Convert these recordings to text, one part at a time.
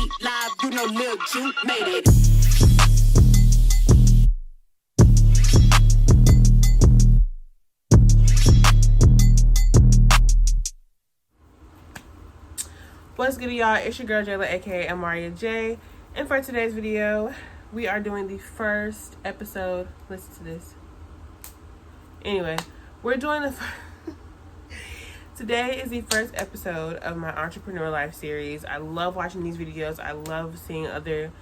beat live, you know Lil Ju made it. What's good, y'all? It's your girl JALA, aka 𝙤𝙤𝙚𝙤, and for today's video, we are doing the first episode. Listen to this. Anyway, we're doing the today is the first episode of my entrepreneur life series. I love watching these videos. I love seeing other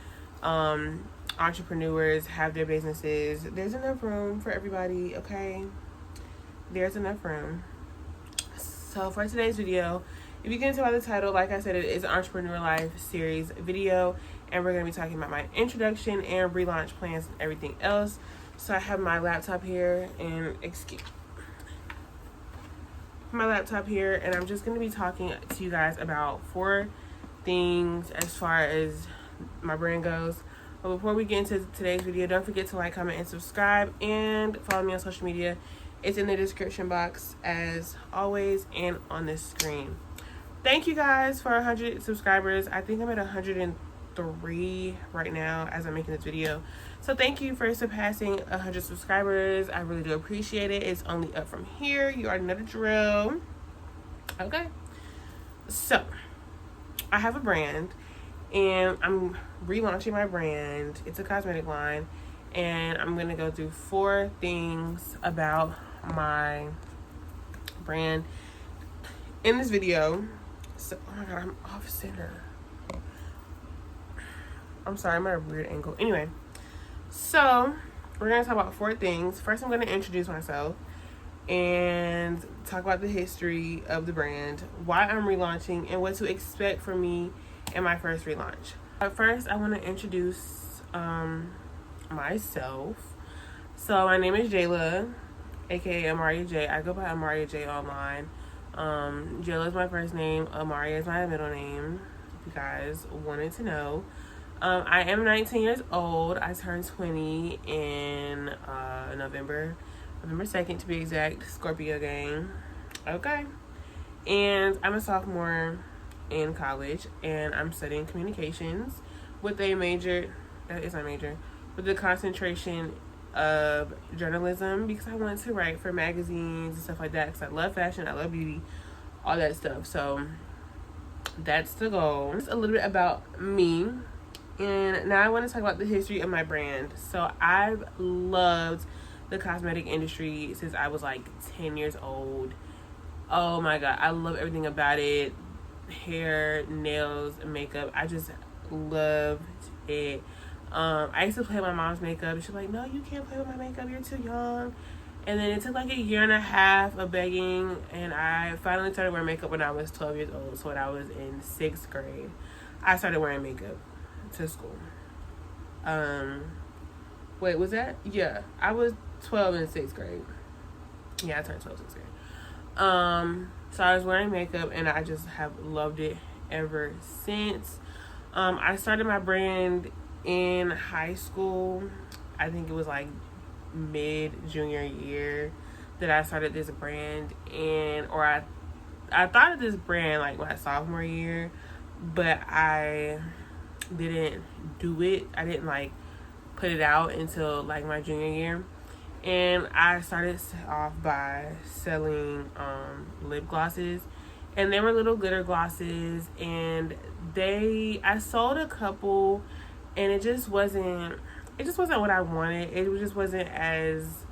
entrepreneurs have their businesses. There's enough room for everybody, okay? There's enough room. So for today's video, if you can tell by the title, like I said, it is an entrepreneur life series video, and we're going to be talking about my introduction and relaunch plans and everything else. So I have my laptop here, and I'm just going to be talking to you guys about 4 things as far as my brand goes. But before we get into today's video, don't forget to like, comment, and subscribe, and follow me on social media. It's in the description box as always and on the screen. Thank you guys for 100 subscribers. I think I'm at 103 right now as I'm making this video. So thank you for surpassing 100 subscribers. I really do appreciate it. It's only up from here. You already know the drill. Okay. So I have a brand, and I'm relaunching my brand. It's a cosmetic line, and I'm going to go through 4 things about my brand in this video. So, oh my god, I'm off center. I'm sorry, I'm at a weird angle. Anyway, so we're gonna talk about 4 things. First, I'm gonna introduce myself and talk about the history of the brand, why I'm relaunching, and what to expect from me in my first relaunch. But first, I want to introduce myself. So my name is JALA, aka 𝙤𝙤𝙚𝙤. I go by 𝙤𝙤𝙚 online. JALA is my first name. Amaria is my middle name, if you guys wanted to know. I am 19 years old. I turned 20 in November 2nd to be exact. Scorpio gang. Okay. And I'm a sophomore in college, and I'm studying communications with a major, that is my major, with the concentration of journalism, because I wanted to write for magazines and stuff like that, because I love fashion, I love beauty, all that stuff. So that's the goal. Just a little bit about me, and now I want to talk about the history of my brand. So I've loved the cosmetic industry since I was like 10 years old. Oh my god, I love everything about it. Hair, nails, makeup, I just loved it. I used to play with my mom's makeup. She's like, no, you can't play with my makeup, you're too young. And then it took like 1.5 years of begging, and I finally started wearing makeup when I was 12 years old. So when I was in 6th grade, I started wearing makeup to school. Wait, was that? Yeah, I was 12 in 6th grade. Yeah, I turned 12 in 6th grade. So I was wearing makeup, and I just have loved it ever since. I started my brand in high school. I think it was like mid-junior year that I started this brand, or I thought of this brand like my sophomore year, but I didn't do it. I didn't like put it out until like my junior year. And I started off by selling lip glosses, and they were little glitter glosses, and I sold a couple, and it just wasn't what I wanted. It just wasn't as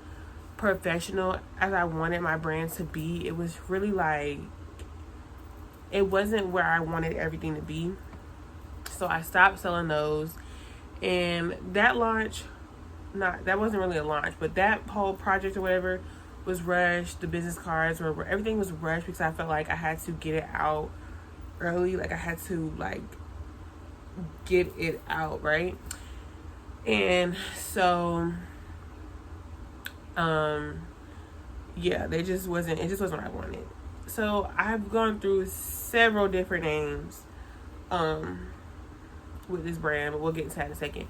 professional as I wanted my brand to be. It was really like, it wasn't where I wanted everything to be. So I stopped selling those, and that wasn't really a launch, but that whole project or whatever was rushed. The business cards everything was rushed, because I felt like I had to get it out early. Like I had to like get it out, right? And so yeah, it just wasn't what I wanted. So I've gone through several different names with this brand, but we'll get into that in a second.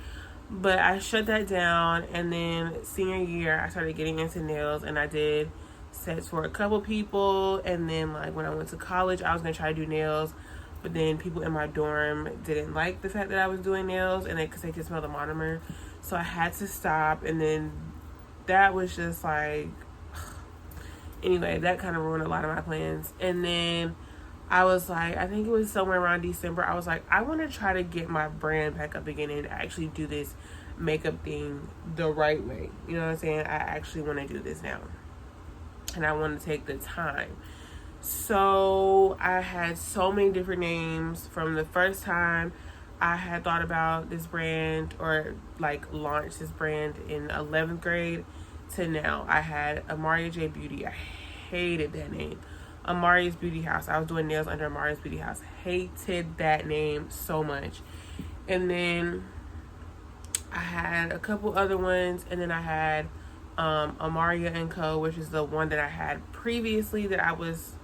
But I shut that down, and then senior year I started getting into nails, and I did sets for a couple people. And then like when I went to college, I was gonna try to do nails But then people in my dorm didn't like the fact that I was doing nails, and because they could smell the monomer. So I had to stop, and then that was just like, anyway, that kind of ruined a lot of my plans. And then I was like, I think it was somewhere around December, I was like, I want to try to get my brand back up again and actually do this makeup thing the right way. You know what I'm saying? I actually want to do this now. And I want to take the time. So I had so many different names from the first time I had thought about this brand, or like launched this brand in 11th grade, to now. I had Amaria J Beauty. I hated that name. Amaria's Beauty House. I was doing nails under Amaria's Beauty House. Hated that name so much. And then I had a couple other ones, and then I had Amaria & Co., which is the one that I had previously that I was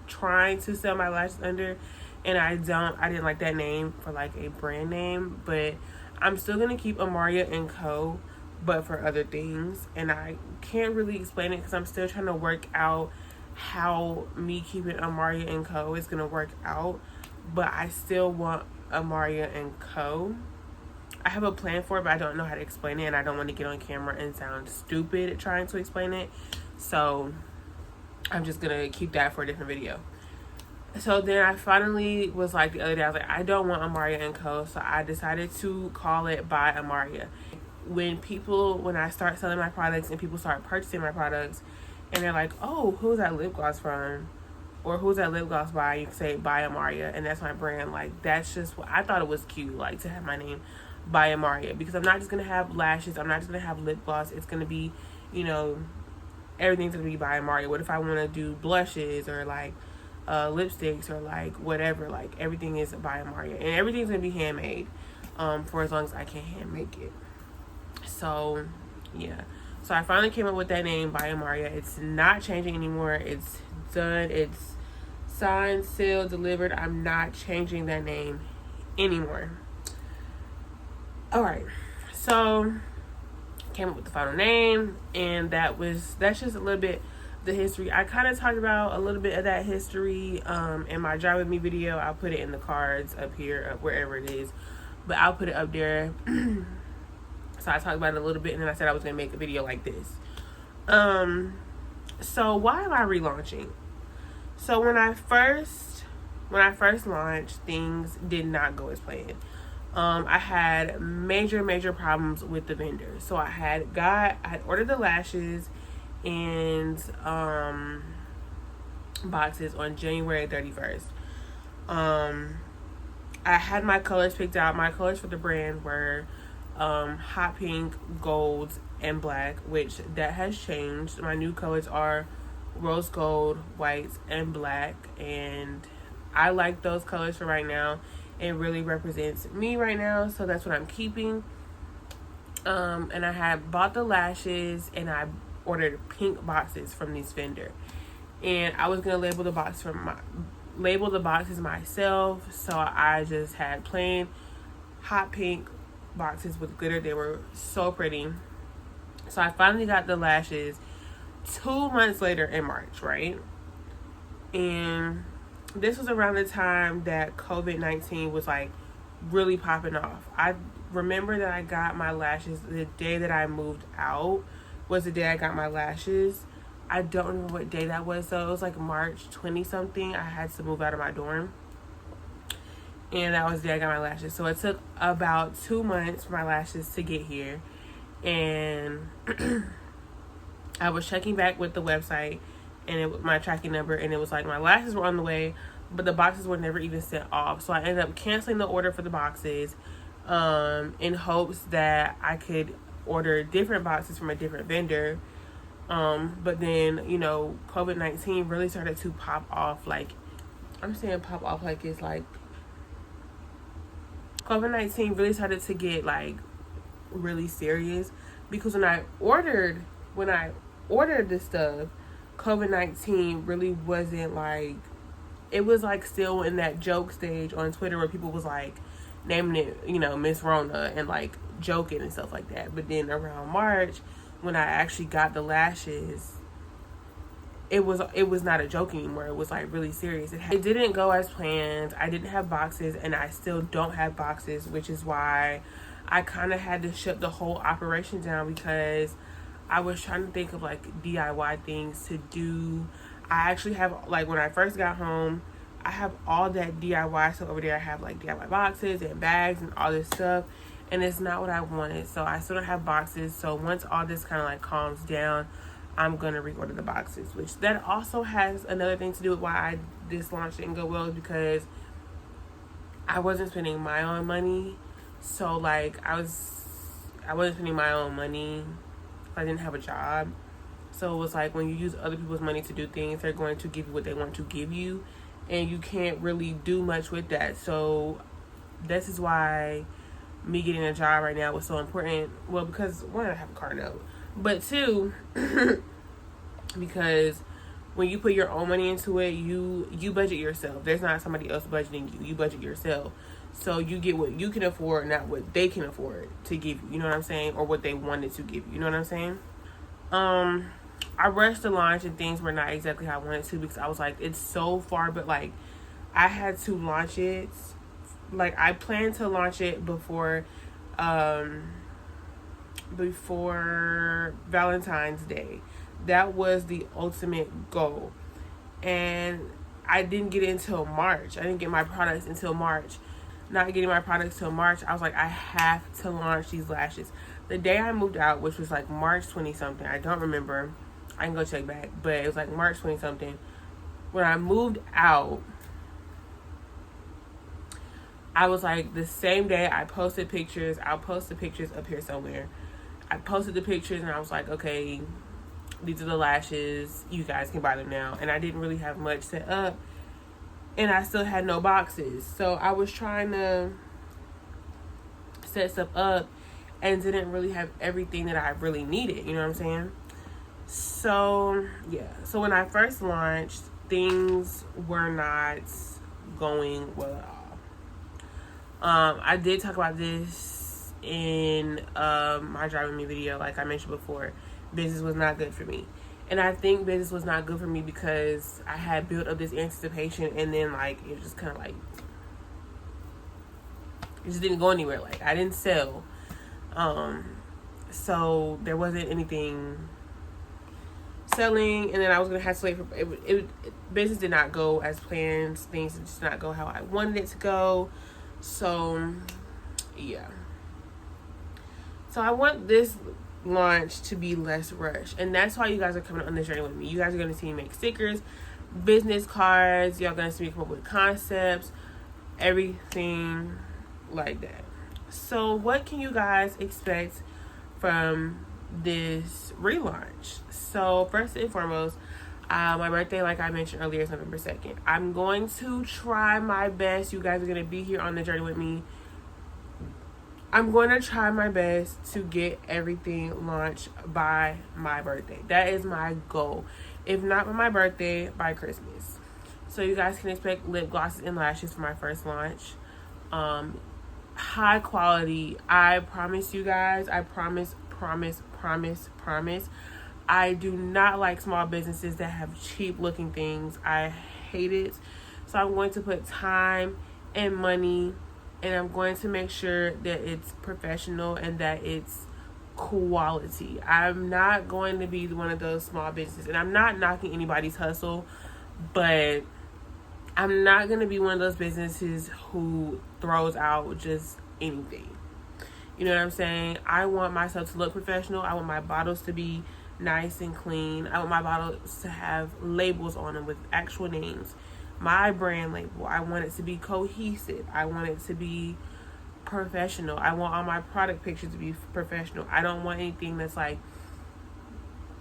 trying to sell my lashes under, and I didn't like that name for like a brand name, but I'm still gonna keep Amaria & Co., but for other things. And I can't really explain it because I'm still trying to work out how me keeping Amaria & Co. is gonna work out, but I still want Amaria & Co. I have a plan for it, but I don't know how to explain it, and I don't want to get on camera and sound stupid trying to explain it, so I'm just gonna keep that for a different video. So then I finally was like, the other day, I was like, I don't want Amaria & Co., so I decided to call it by Amaria. When I start selling my products and people start purchasing my products, and they're like, oh, who's that lip gloss from? Or who's that lip gloss by? You can say by Amaria, and that's my brand. Like, that's just what I thought it was cute, like, to have my name by Amaria, because I'm not just gonna have lashes, I'm not just gonna have lip gloss. It's gonna be, you know, everything's gonna be by Amaria. What if I want to do blushes or like lipsticks or like whatever? Like, everything is by Amaria, and everything's gonna be handmade for as long as I can hand make it. So yeah, so I finally came up with that name by Amaria. It's not changing anymore. It's done. It's signed, sealed, delivered. I'm not changing that name anymore. All right, so came up with the final name, and that's just a little bit the history. I kind of talked about a little bit of that history in my Drive With Me video. I'll put it in the cards up here, wherever it is, but I'll put it up there. So I talked about it a little bit, and then I said I was gonna make a video like this. So why am I relaunching? So when I first launched, things did not go as planned. I had major problems with the vendor. So I had ordered the lashes and boxes on January 31st. I had my colors picked out. My colors for the brand were hot pink, gold, and black, which that has changed. My new colors are rose gold, white, and black, and I like those colors for right now. It really represents me right now, so that's what I'm keeping. And I had bought the lashes, and I ordered pink boxes from this vendor, and I was gonna label the boxes myself. So I just had plain hot pink boxes with glitter. They were so pretty. So I finally got the lashes 2 months later in March, right? And this was around the time that COVID-19 was like really popping off. I remember that I got my lashes the day that I moved out was the day I got my lashes. I don't remember what day that was, so it was like March 20 something. I had to move out of my dorm, and that was the day I got my lashes. So it took about 2 months for my lashes to get here, and I was checking back with the website and my tracking number, and it was like my lashes were on the way, but the boxes were never even sent off. So I ended up canceling the order for the boxes in hopes that I could order different boxes from a different vendor. But then, you know, COVID-19 really started to pop off. Like, I'm saying pop off like it's like COVID-19 really started to get like really serious, because when I ordered this stuff, COVID-19 really wasn't like, it was like still in that joke stage on Twitter where people was like naming it, you know, Miss Rona, and like joking and stuff like that. But then around March, when I actually got the lashes, it was not a joke anymore. It was like really serious. It didn't go as planned. I didn't have boxes, and I still don't have boxes, which is why I kind of had to shut the whole operation down, because I was trying to think of like DIY things to do. I actually have, like, when I first got home, I have all that DIY stuff over there. I have like DIY boxes and bags and all this stuff, and it's not what I wanted. So I still don't have boxes. So once all this kind of like calms down, I'm gonna reorder the boxes, which that also has another thing to do with why this launch didn't go well, is because I wasn't spending my own money. So like I wasn't spending my own money. I didn't have a job. So it was like, when you use other people's money to do things, they're going to give you what they want to give you, and you can't really do much with that. So this is why me getting a job right now was so important. Well, because one, I have a car note, but two, because when you put your own money into it, you budget yourself. There's not somebody else budgeting you. You budget yourself. So you get what you can afford, not what they can afford to give you. You know what I'm saying? Or what they wanted to give you. You know what I'm saying? I rushed the launch, and things were not exactly how I wanted to, because I was like, it's so far, but like I had to launch it. Like I planned to launch it before Valentine's Day. That was the ultimate goal. And I didn't get it until March. I didn't get my products until March. Not getting my products till March, I was like, I have to launch these lashes. The day I moved out, which was like March 20 something, I don't remember. I can go check back, but it was like March 20 something. When I moved out, I was like, the same day I posted pictures. I'll post the pictures up here somewhere. I posted the pictures, and I was like, okay, these are the lashes. You guys can buy them now. And I didn't really have much set up, and I still had no boxes. So I was trying to set stuff up and didn't really have everything that I really needed. You know what I'm saying? So, yeah. So when I first launched, things were not going well at all. I did talk about this in my driving me video. Like I mentioned before, business was not good for me. And I think business was not good for me because I had built up this anticipation, and then like it just kind of like, it just didn't go anywhere. Like I didn't sell. So there wasn't anything selling, and then I was gonna have to wait for business did not go as planned. Things did just not go how I wanted it to go. So yeah. So I want this launch to be less rushed, and that's why you guys are coming on this journey with me. You guys are gonna see me make stickers, business cards. Y'all gonna see me come up with concepts, everything like that. So what can you guys expect from this relaunch? So first and foremost, my birthday, like I mentioned earlier, is November 2nd. I'm going to try my best. You guys are going to be here on the journey with me. I'm going to try my best to get everything launched by my birthday. That is my goal. If not by my birthday, by Christmas. So you guys can expect lip glosses and lashes for my first launch. High quality. I promise you guys. I promise. I do not like small businesses that have cheap looking things. I hate it. So I'm going to put time and money, and I'm going to make sure that it's professional and that it's quality. I'm not going to be one of those small businesses, and I'm not knocking anybody's hustle, but I'm not going to be one of those businesses who throws out just anything. You know what I'm saying? I want myself to look professional. I want my bottles to be nice and clean. I want my bottles to have labels on them with actual names. My brand label. I want it to be cohesive. I want it to be professional. I want all my product pictures to be professional. I don't want anything that's like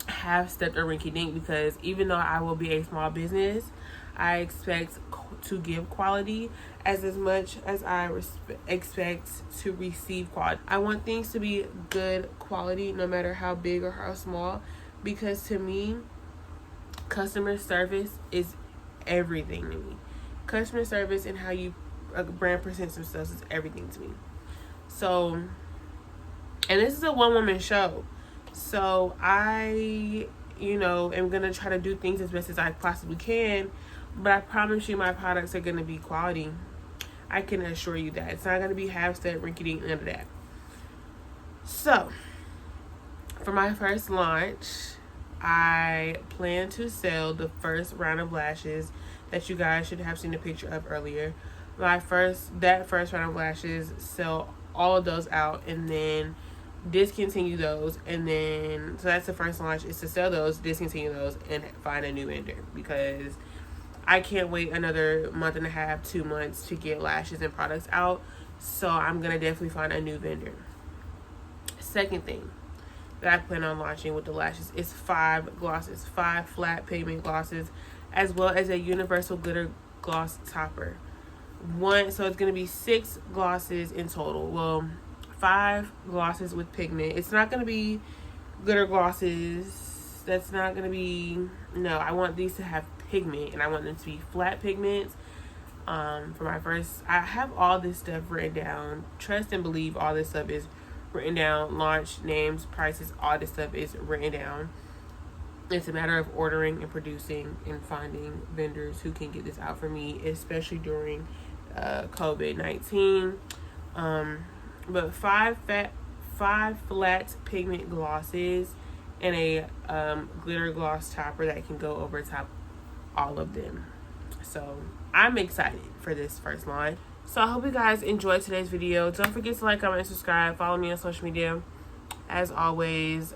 half-stepped or rinky-dink, because even though I will be a small business, I expect to give quality as much as I expect to receive quality. I want things to be good quality no matter how big or how small, because to me, customer service is everything to me. Customer service and how you a brand presents themselves is everything to me. So, and this is a one-woman show. So I you know, am going to try to do things as best as I possibly can. But I promise you my products are going to be quality. I can assure you that. It's not going to be half-step, rinky-dink, none of that. So, for my first launch, I plan to sell the first round of lashes that you guys should have seen a picture of earlier. That first round of lashes, sell all of those out and then discontinue those. And then, so that's the first launch, is to sell those, discontinue those, and find a new vendor, because I can't wait another month and a half, 2 months to get lashes and products out. So I'm going to definitely find a new vendor. Second thing that I plan on launching with the lashes is 5 glosses, 5 flat pigment glosses, as well as a universal glitter gloss topper. So it's going to be 6 glosses in total. Well, 5 glosses with pigment. It's not going to be glitter glosses. That's not going to be, no, I want these to have pigment, and I want them to be flat pigments. For my first, I have all this stuff written down. Trust and believe, all this stuff is written down. Launch names, prices, all this stuff is written down. It's a matter of ordering and producing and finding vendors who can get this out for me, especially during COVID-19. But 5 flat pigment glosses and a glitter gloss topper that can go over top all of them. So I'm excited for this first launch. So I hope you guys enjoyed today's video. Don't forget to like, comment, and subscribe. Follow me on social media. As always,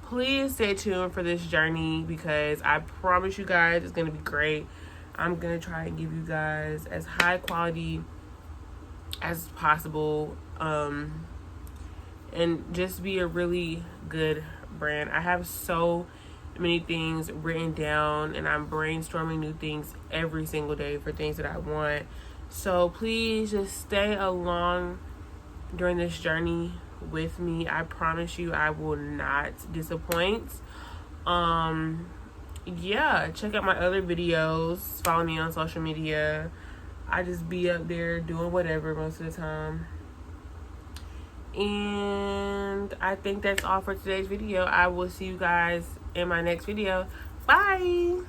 please stay tuned for this journey, because I promise you guys it's going to be great. I'm going to try and give you guys as high quality as possible, and just be a really good brand. I have so many things written down, and I'm brainstorming new things every single day for things that I want. So please just stay along during this journey with me. I promise you I will not disappoint. Yeah, check out my other videos. Follow me on social media. I just be up there doing whatever most of the time. And I think that's all for today's video. I will see you guys in my next video. Bye.